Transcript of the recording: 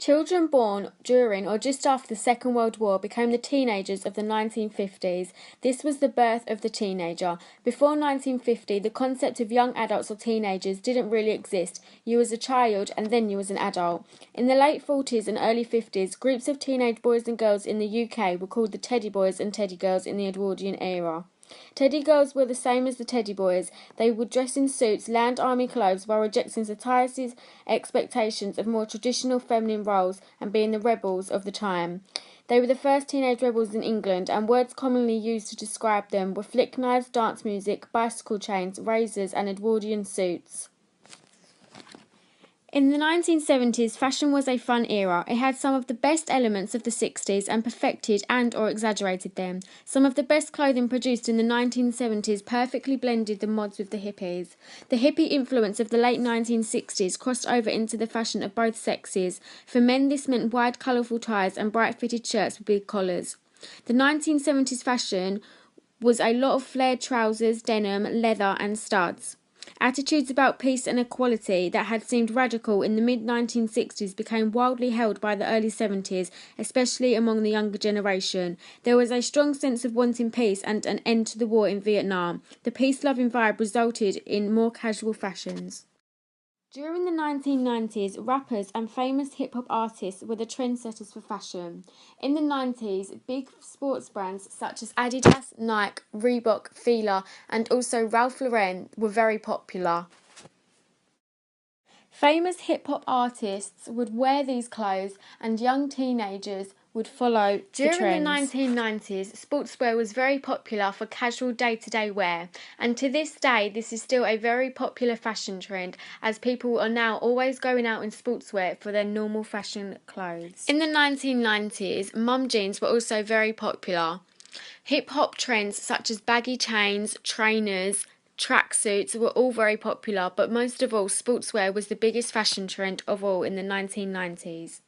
Children born during or just after the Second World War became the teenagers of the 1950s. This was the birth of the teenager. Before 1950, the concept of young adults or teenagers didn't really exist. You was a child and then you was an adult. In the late 40s and early 50s, groups of teenage boys and girls in the UK were called the Teddy Boys and Teddy Girls in the Edwardian era. Teddy girls were the same as the Teddy boys. They would dress in suits, land army clothes, while rejecting society's expectations of more traditional feminine roles and being the rebels of the time. They were the first teenage rebels in England, and words commonly used to describe them were flick knives, dance music, bicycle chains, razors, and Edwardian suits. In the 1970s, fashion was a fun era. It had some of the best elements of the 60s and perfected and or exaggerated them. Some of the best clothing produced in the 1970s perfectly blended the mods with the hippies. The hippie influence of the late 1960s crossed over into the fashion of both sexes. For men, this meant wide, colourful ties and bright-fitted shirts with big collars. The 1970s fashion was a lot of flared trousers, denim, leather and studs. Attitudes about peace and equality that had seemed radical in the mid-1960s became wildly held by the early 70s, especially among the younger generation. There was a strong sense of wanting peace and an end to the war in Vietnam. The peace-loving vibe resulted in more casual fashions. During the 1990s, rappers and famous hip-hop artists were the trendsetters for fashion. In the 90s, big sports brands such as Adidas, Nike, Reebok, Fila, and also Ralph Lauren were very popular. Famous hip-hop artists would wear these clothes and young teenagers would follow the trends. During the 1990s, sportswear was very popular for casual day-to-day wear, and to this day this is still a very popular fashion trend, as people are now always going out in sportswear for their normal fashion clothes. In the 1990s, mum jeans were also very popular. Hip-hop trends such as baggy chains, trainers, tracksuits were all very popular, but most of all, sportswear was the biggest fashion trend of all in the 1990s.